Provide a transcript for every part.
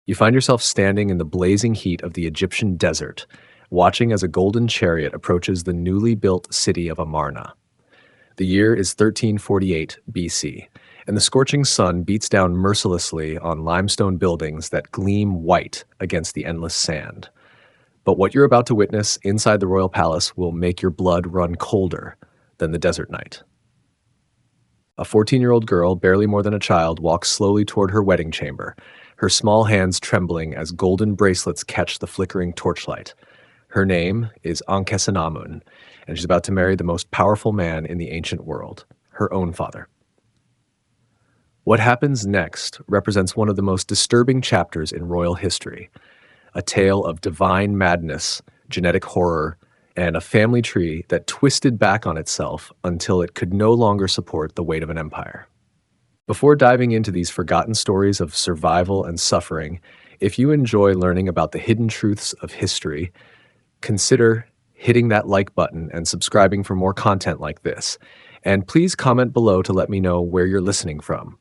You find yourself standing in the blazing heat of the Egyptian desert, watching as a golden chariot approaches the newly built city of Amarna. The year is 1348 BC, and the scorching sun beats down mercilessly on limestone buildings that gleam white against the endless sand. But what you're about to witness inside the royal palace will make your blood run colder than the desert night. A 14-year-old girl, barely more than a child, walks slowly toward her wedding chamber, her small hands trembling as golden bracelets catch the flickering torchlight. Her name is Ankhesenamun, and she's about to marry the most powerful man in the ancient world, her own father. What happens next represents one of the most disturbing chapters in royal history, a tale of divine madness, genetic horror, and a family tree that twisted back on itself until it could no longer support the weight of an empire. Before diving into these forgotten stories of survival and suffering, if you enjoy learning about the hidden truths of history, consider hitting that like button and subscribing for more content like this. And please comment below to let me know where you're listening from.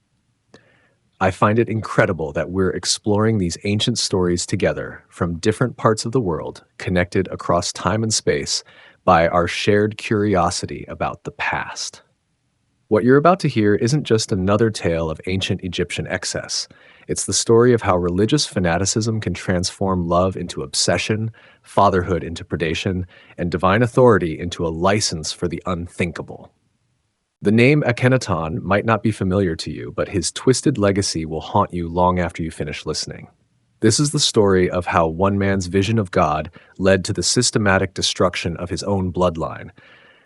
I find it incredible that we're exploring these ancient stories together from different parts of the world, connected across time and space by our shared curiosity about the past. What you're about to hear isn't just another tale of ancient Egyptian excess. It's the story of how religious fanaticism can transform love into obsession, fatherhood into predation, and divine authority into a license for the unthinkable. The name Akhenaton might not be familiar to you, but his twisted legacy will haunt you long after you finish listening. This is the story of how one man's vision of God led to the systematic destruction of his own bloodline,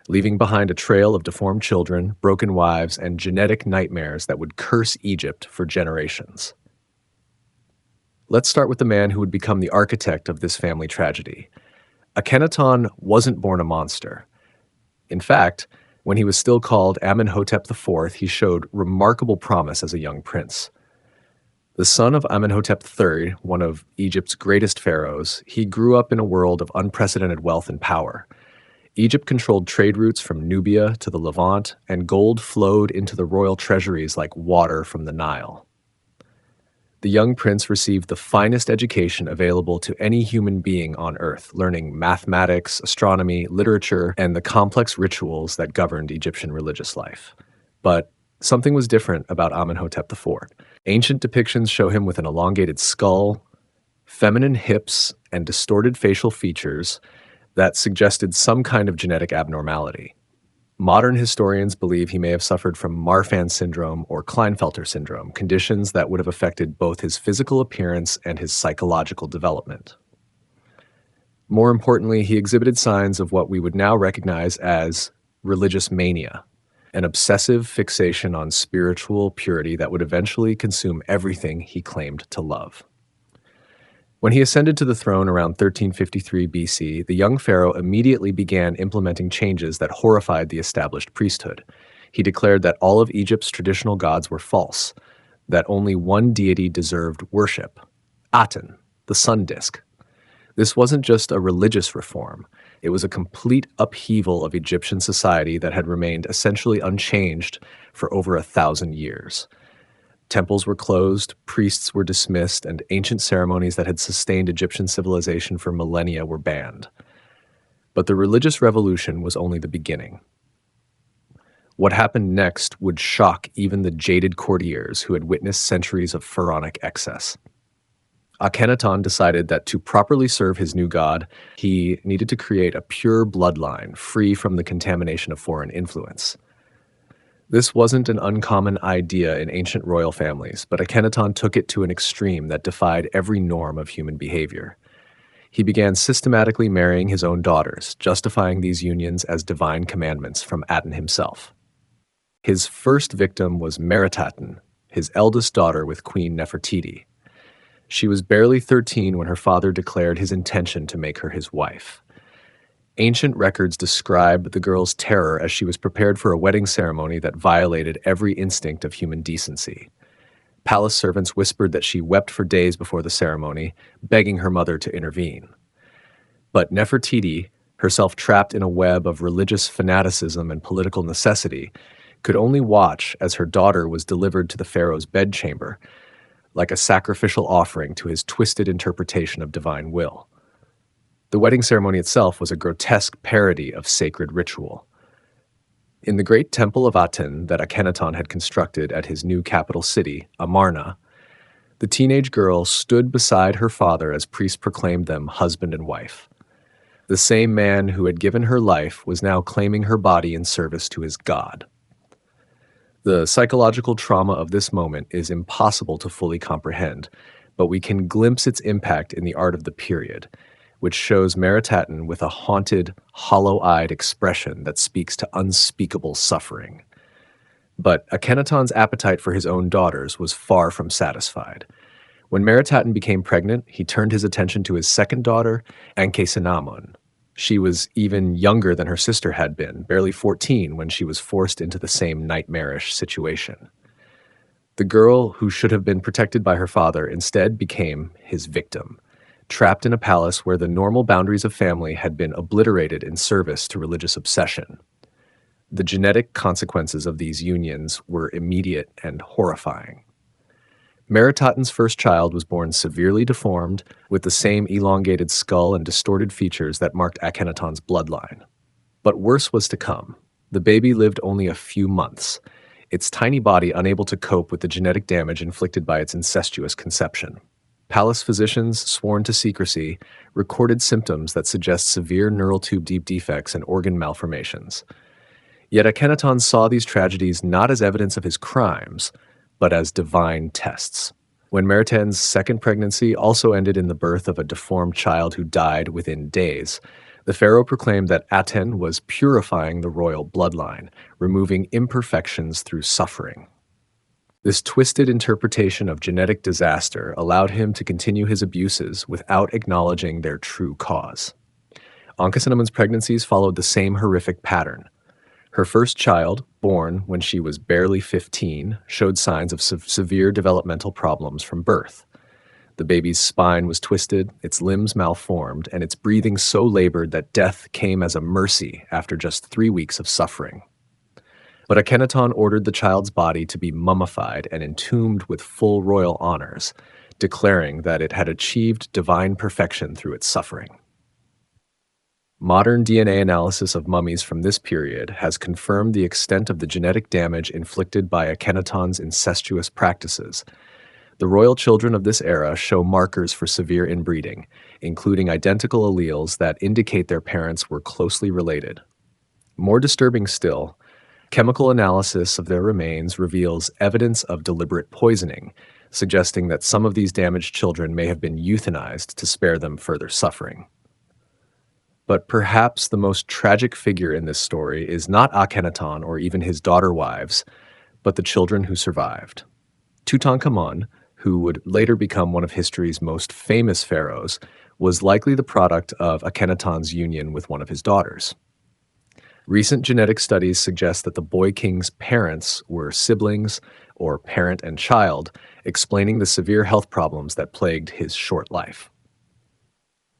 leaving behind a trail of deformed children, broken wives, and genetic nightmares that would curse Egypt for generations. Let's start with the man who would become the architect of this family tragedy. Akhenaton wasn't born a monster. In fact, when he was still called Amenhotep IV, he showed remarkable promise as a young prince. The son of Amenhotep III, one of Egypt's greatest pharaohs, he grew up in a world of unprecedented wealth and power. Egypt controlled trade routes from Nubia to the Levant, and gold flowed into the royal treasuries like water from the Nile. The young prince received the finest education available to any human being on earth, learning mathematics, astronomy, literature, and the complex rituals that governed Egyptian religious life. But something was different about Amenhotep IV. Ancient depictions show him with an elongated skull, feminine hips, and distorted facial features that suggested some kind of genetic abnormality. Modern historians believe he may have suffered from Marfan syndrome or Klinefelter syndrome, conditions that would have affected both his physical appearance and his psychological development. More importantly, he exhibited signs of what we would now recognize as religious mania, an obsessive fixation on spiritual purity that would eventually consume everything he claimed to love. When he ascended to the throne around 1353 BC, the young pharaoh immediately began implementing changes that horrified the established priesthood. He declared that all of Egypt's traditional gods were false, that only one deity deserved worship, Aten, the sun disk. This wasn't just a religious reform. It was a complete upheaval of Egyptian society that had remained essentially unchanged for over 1,000 years. Temples were closed, priests were dismissed, and ancient ceremonies that had sustained Egyptian civilization for millennia were banned. But the religious revolution was only the beginning. What happened next would shock even the jaded courtiers who had witnessed centuries of pharaonic excess. Akhenaton decided that to properly serve his new god, he needed to create a pure bloodline free from the contamination of foreign influence. This wasn't an uncommon idea in ancient royal families, but Akhenaton took it to an extreme that defied every norm of human behavior. He began systematically marrying his own daughters, justifying these unions as divine commandments from Aten himself. His first victim was Meritaten, his eldest daughter with Queen Nefertiti. She was barely 13 when her father declared his intention to make her his wife. Ancient records describe the girl's terror as she was prepared for a wedding ceremony that violated every instinct of human decency. Palace servants whispered that she wept for days before the ceremony, begging her mother to intervene. But Nefertiti, herself trapped in a web of religious fanaticism and political necessity, could only watch as her daughter was delivered to the pharaoh's bedchamber, like a sacrificial offering to his twisted interpretation of divine will. The wedding ceremony itself was a grotesque parody of sacred ritual. In the great temple of Aten that Akhenaton had constructed at his new capital city, Amarna, the teenage girl stood beside her father as priests proclaimed them husband and wife. The same man who had given her life was now claiming her body in service to his god. The psychological trauma of this moment is impossible to fully comprehend, but we can glimpse its impact in the art of the period, which shows Meritaten with a haunted, hollow-eyed expression that speaks to unspeakable suffering. But Akhenaton's appetite for his own daughters was far from satisfied. When Meritaten became pregnant, he turned his attention to his second daughter, Ankhesenamon. She was even younger than her sister had been, barely 14, when she was forced into the same nightmarish situation. The girl, who should have been protected by her father, instead became his victim, trapped in a palace where the normal boundaries of family had been obliterated in service to religious obsession. The genetic consequences of these unions were immediate and horrifying. Meritaten's first child was born severely deformed, with the same elongated skull and distorted features that marked Akhenaton's bloodline. But worse was to come. The baby lived only a few months, its tiny body unable to cope with the genetic damage inflicted by its incestuous conception. Palace physicians, sworn to secrecy, recorded symptoms that suggest severe neural tube deep defects and organ malformations. Yet Akhenaton saw these tragedies not as evidence of his crimes, but as divine tests. When Meritaten's second pregnancy also ended in the birth of a deformed child who died within days, the pharaoh proclaimed that Aten was purifying the royal bloodline, removing imperfections through suffering. This twisted interpretation of genetic disaster allowed him to continue his abuses without acknowledging their true cause. Ankhesenamon's pregnancies followed the same horrific pattern. Her first child, born when she was barely 15, showed signs of severe developmental problems from birth. The baby's spine was twisted, its limbs malformed, and its breathing so labored that death came as a mercy after just 3 weeks of suffering. But Akhenaton ordered the child's body to be mummified and entombed with full royal honors, declaring that it had achieved divine perfection through its suffering. Modern DNA analysis of mummies from this period has confirmed the extent of the genetic damage inflicted by Akhenaton's incestuous practices. The royal children of this era show markers for severe inbreeding, including identical alleles that indicate their parents were closely related. More disturbing still, chemical analysis of their remains reveals evidence of deliberate poisoning, suggesting that some of these damaged children may have been euthanized to spare them further suffering. But perhaps the most tragic figure in this story is not Akhenaton or even his daughter wives, but the children who survived. Tutankhamun, who would later become one of history's most famous pharaohs, was likely the product of Akhenaton's union with one of his daughters. Recent genetic studies suggest that the boy king's parents were siblings or parent and child, explaining the severe health problems that plagued his short life.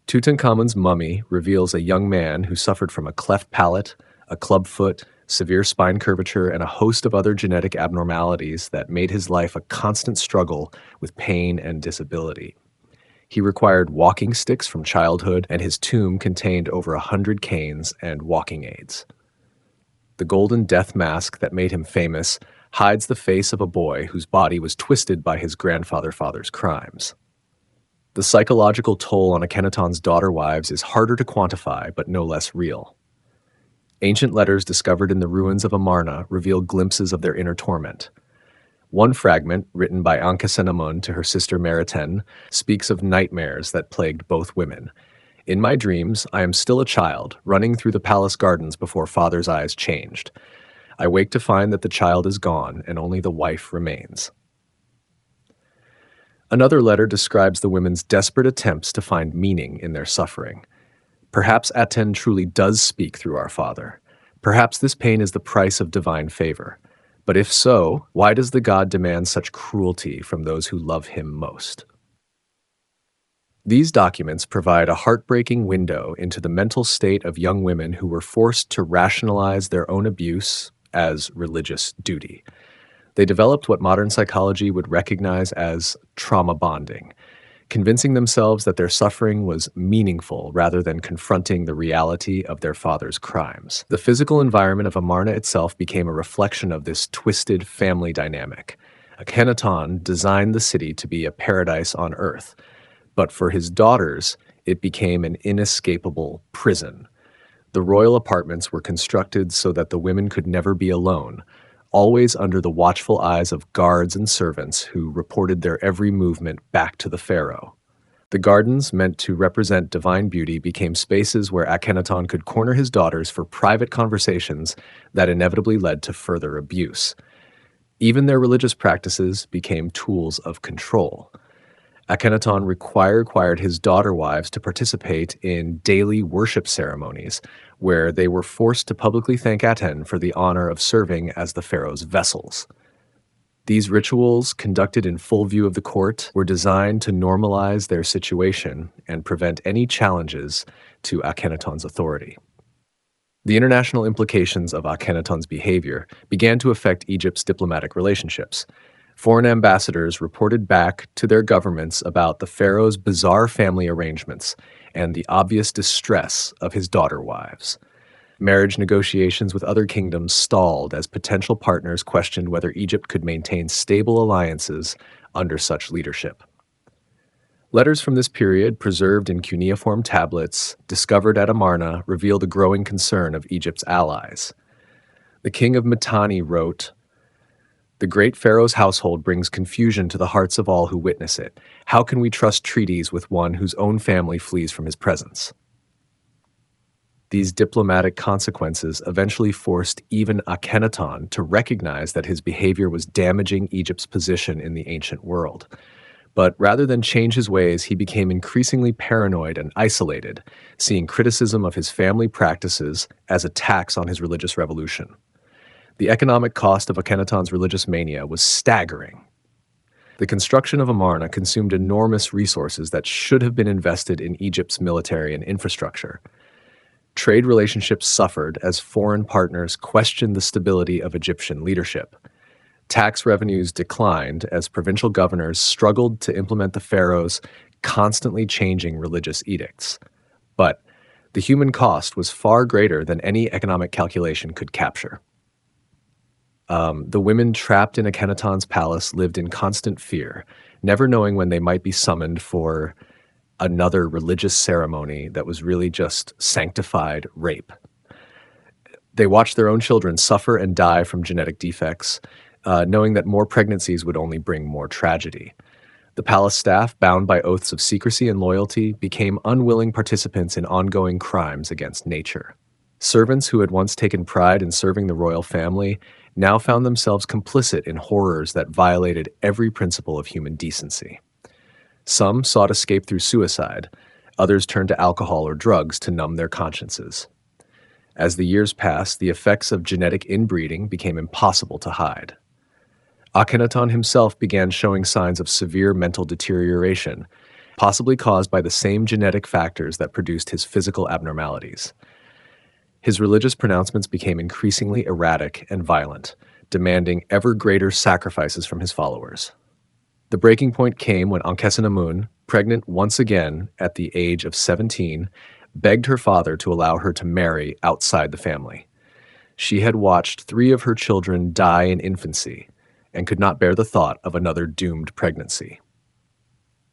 Tutankhamun's mummy reveals a young man who suffered from a cleft palate, a club foot, severe spine curvature, and a host of other genetic abnormalities that made his life a constant struggle with pain and disability. He required walking sticks from childhood, and his tomb contained over 100 canes and walking aids. The golden death mask that made him famous hides the face of a boy whose body was twisted by his grandfather's crimes. The psychological toll on Akhenaton's daughter wives is harder to quantify, but no less real. Ancient letters discovered in the ruins of Amarna reveal glimpses of their inner torment. One fragment, written by Ankhesenamun to her sister Meritaten, speaks of nightmares that plagued both women. "In my dreams, I am still a child, running through the palace gardens before father's eyes changed. I wake to find that the child is gone and only the wife remains." Another letter describes the women's desperate attempts to find meaning in their suffering. Perhaps Aten truly does speak through our Father. Perhaps this pain is the price of divine favor. But if so, why does the god demand such cruelty from those who love him most? These documents provide a heartbreaking window into the mental state of young women who were forced to rationalize their own abuse as religious duty. They developed what modern psychology would recognize as trauma bonding, convincing themselves that their suffering was meaningful rather than confronting the reality of their father's crimes. The physical environment of Amarna itself became a reflection of this twisted family dynamic. Akhenaton designed the city to be a paradise on earth, but for his daughters, it became an inescapable prison. The royal apartments were constructed so that the women could never be alone, always under the watchful eyes of guards and servants who reported their every movement back to the pharaoh. The gardens, meant to represent divine beauty, became spaces where Akhenaton could corner his daughters for private conversations that inevitably led to further abuse. Even their religious practices became tools of control. Akhenaton required his daughter wives to participate in daily worship ceremonies, where they were forced to publicly thank Aten for the honor of serving as the pharaoh's vessels. These rituals, conducted in full view of the court, were designed to normalize their situation and prevent any challenges to Akhenaton's authority. The international implications of Akhenaton's behavior began to affect Egypt's diplomatic relationships. Foreign ambassadors reported back to their governments about the pharaoh's bizarre family arrangements and the obvious distress of his daughter wives. Marriage negotiations with other kingdoms stalled as potential partners questioned whether Egypt could maintain stable alliances under such leadership. Letters from this period, preserved in cuneiform tablets discovered at Amarna, reveal the growing concern of Egypt's allies. The king of Mitanni wrote, "The great pharaoh's household brings confusion to the hearts of all who witness it. How can we trust treaties with one whose own family flees from his presence?" These diplomatic consequences eventually forced even Akhenaton to recognize that his behavior was damaging Egypt's position in the ancient world. But rather than change his ways, he became increasingly paranoid and isolated, seeing criticism of his family practices as attacks on his religious revolution. The economic cost of Akhenaton's religious mania was staggering. The construction of Amarna consumed enormous resources that should have been invested in Egypt's military and infrastructure. Trade relationships suffered as foreign partners questioned the stability of Egyptian leadership. Tax revenues declined as provincial governors struggled to implement the pharaoh's constantly changing religious edicts. But the human cost was far greater than any economic calculation could capture. The women trapped in Akhenaton's palace lived in constant fear, never knowing when they might be summoned for another religious ceremony that was really just sanctified rape. They watched their own children suffer and die from genetic defects, knowing that more pregnancies would only bring more tragedy. The palace staff, bound by oaths of secrecy and loyalty, became unwilling participants in ongoing crimes against nature. Servants who had once taken pride in serving the royal family now found themselves complicit in horrors that violated every principle of human decency. Some sought escape through suicide, others turned to alcohol or drugs to numb their consciences. As the years passed, the effects of genetic inbreeding became impossible to hide. Akhenaton himself began showing signs of severe mental deterioration, possibly caused by the same genetic factors that produced his physical abnormalities. His religious pronouncements became increasingly erratic and violent, demanding ever greater sacrifices from his followers. The breaking point came when Ankhesenamun, pregnant once again at the age of 17, begged her father to allow her to marry outside the family. She had watched 3 of her children die in infancy and could not bear the thought of another doomed pregnancy.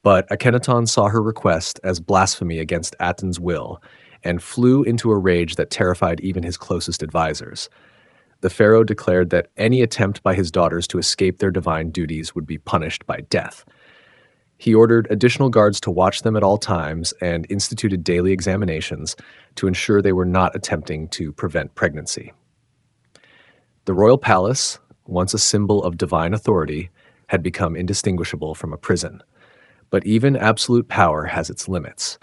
But Akhenaton saw her request as blasphemy against Aten's will and flew into a rage that terrified even his closest advisors. The pharaoh declared that any attempt by his daughters to escape their divine duties would be punished by death. He ordered additional guards to watch them at all times and instituted daily examinations to ensure they were not attempting to prevent pregnancy. The royal palace, once a symbol of divine authority, had become indistinguishable from a prison. But even absolute power has its limits.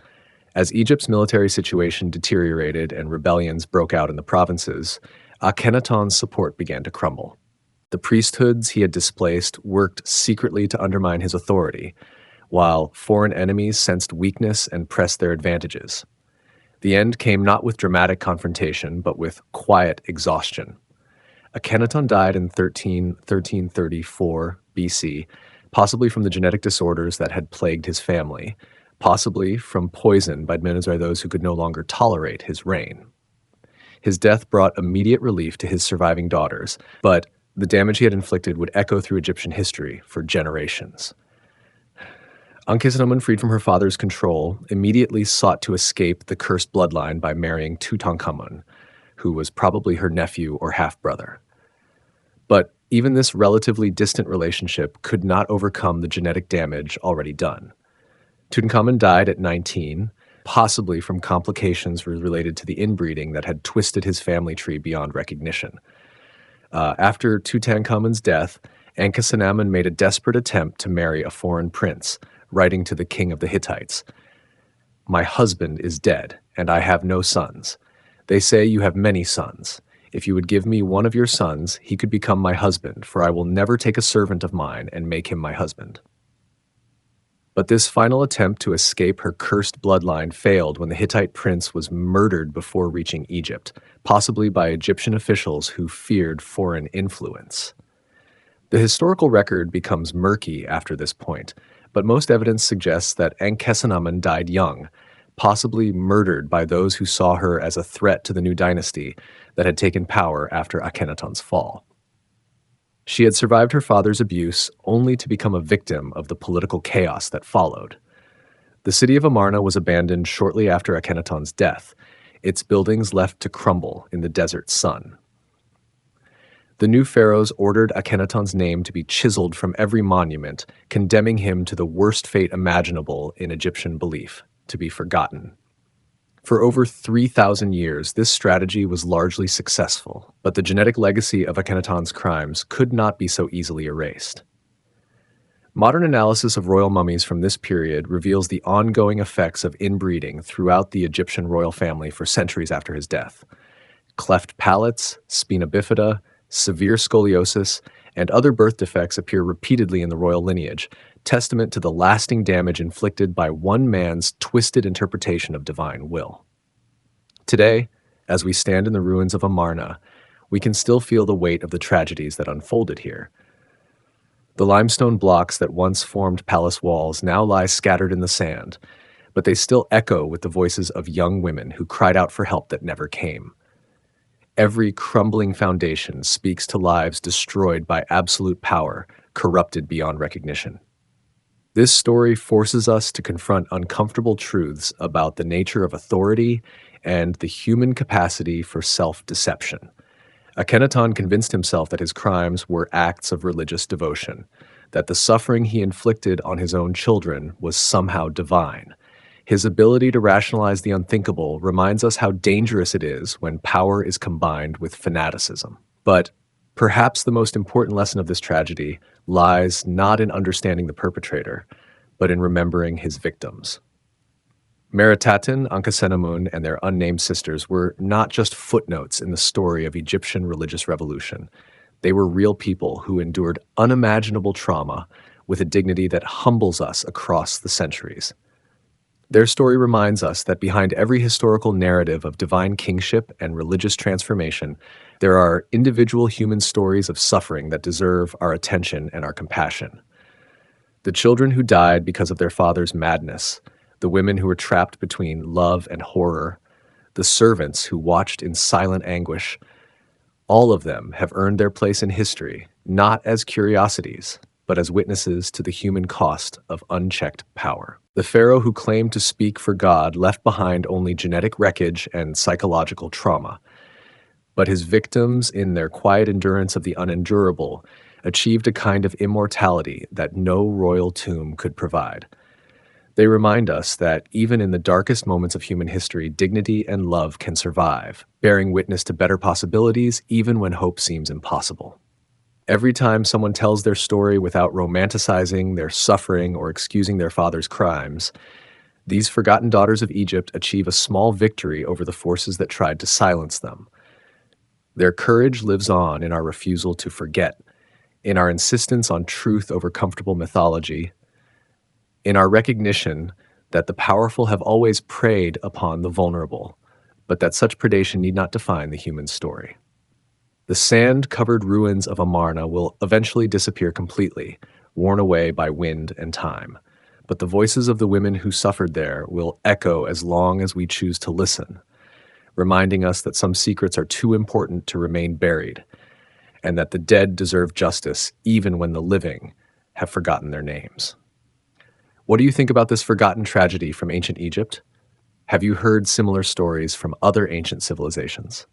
As Egypt's military situation deteriorated and rebellions broke out in the provinces, Akhenaton's support began to crumble. The priesthoods he had displaced worked secretly to undermine his authority, while foreign enemies sensed weakness and pressed their advantages. The end came not with dramatic confrontation, but with quiet exhaustion. Akhenaton died in 1334 BC, possibly from the genetic disorders that had plagued his family, possibly from poison administered by those who could no longer tolerate his reign. His death brought immediate relief to his surviving daughters, but the damage he had inflicted would echo through Egyptian history for generations. Ankhesenamun, freed from her father's control, immediately sought to escape the cursed bloodline by marrying Tutankhamun, who was probably her nephew or half-brother. But even this relatively distant relationship could not overcome the genetic damage already done. Tutankhamun died at 19, possibly from complications related to the inbreeding that had twisted his family tree beyond recognition. After Tutankhamun's death, Ankhesenamun made a desperate attempt to marry a foreign prince, writing to the king of the Hittites, "My husband is dead, and I have no sons. They say you have many sons. If you would give me one of your sons, he could become my husband, for I will never take a servant of mine and make him my husband." But this final attempt to escape her cursed bloodline failed when the Hittite prince was murdered before reaching Egypt, possibly by Egyptian officials who feared foreign influence. The historical record becomes murky after this point, but most evidence suggests that Ankhesenamun died young, possibly murdered by those who saw her as a threat to the new dynasty that had taken power after Akhenaton's fall. She had survived her father's abuse only to become a victim of the political chaos that followed. The city of Amarna was abandoned shortly after Akhenaton's death, its buildings left to crumble in the desert sun. The new pharaohs ordered Akhenaton's name to be chiseled from every monument, condemning him to the worst fate imaginable in Egyptian belief, to be forgotten. For over 3,000 years, this strategy was largely successful, but the genetic legacy of Akhenaton's crimes could not be so easily erased. Modern analysis of royal mummies from this period reveals the ongoing effects of inbreeding throughout the Egyptian royal family for centuries after his death. Cleft palates, spina bifida, severe scoliosis, and other birth defects appear repeatedly in the royal lineage, testament to the lasting damage inflicted by one man's twisted interpretation of divine will. Today, as we stand in the ruins of Amarna, we can still feel the weight of the tragedies that unfolded here. The limestone blocks that once formed palace walls now lie scattered in the sand, but they still echo with the voices of young women who cried out for help that never came. Every crumbling foundation speaks to lives destroyed by absolute power, corrupted beyond recognition. This story forces us to confront uncomfortable truths about the nature of authority and the human capacity for self-deception. Akhenaton convinced himself that his crimes were acts of religious devotion, that the suffering he inflicted on his own children was somehow divine. His ability to rationalize the unthinkable reminds us how dangerous it is when power is combined with fanaticism. But perhaps the most important lesson of this tragedy lies not in understanding the perpetrator, but in remembering his victims. Meritaten, Ankhesenamun, and their unnamed sisters were not just footnotes in the story of Egyptian religious revolution. They were real people who endured unimaginable trauma with a dignity that humbles us across the centuries. Their story reminds us that behind every historical narrative of divine kingship and religious transformation, there are individual human stories of suffering that deserve our attention and our compassion. The children who died because of their father's madness, the women who were trapped between love and horror, the servants who watched in silent anguish, all of them have earned their place in history, not as curiosities, but as witnesses to the human cost of unchecked power. The pharaoh who claimed to speak for God left behind only genetic wreckage and psychological trauma. But his victims, in their quiet endurance of the unendurable, achieved a kind of immortality that no royal tomb could provide. They remind us that even in the darkest moments of human history, dignity and love can survive, bearing witness to better possibilities even when hope seems impossible. Every time someone tells their story without romanticizing their suffering or excusing their father's crimes, these forgotten daughters of Egypt achieve a small victory over the forces that tried to silence them. Their courage lives on in our refusal to forget, in our insistence on truth over comfortable mythology, in our recognition that the powerful have always preyed upon the vulnerable, but that such predation need not define the human story. The sand-covered ruins of Amarna will eventually disappear completely, worn away by wind and time. But the voices of the women who suffered there will echo as long as we choose to listen, reminding us that some secrets are too important to remain buried, and that the dead deserve justice even when the living have forgotten their names. What do you think about this forgotten tragedy from ancient Egypt? Have you heard similar stories from other ancient civilizations?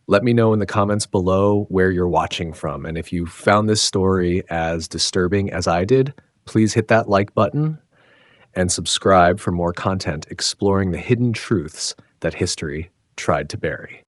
Let me know in the comments below where you're watching from, and if you found this story as disturbing as I did, please hit that like button and subscribe for more content exploring the hidden truths that history tried to bury.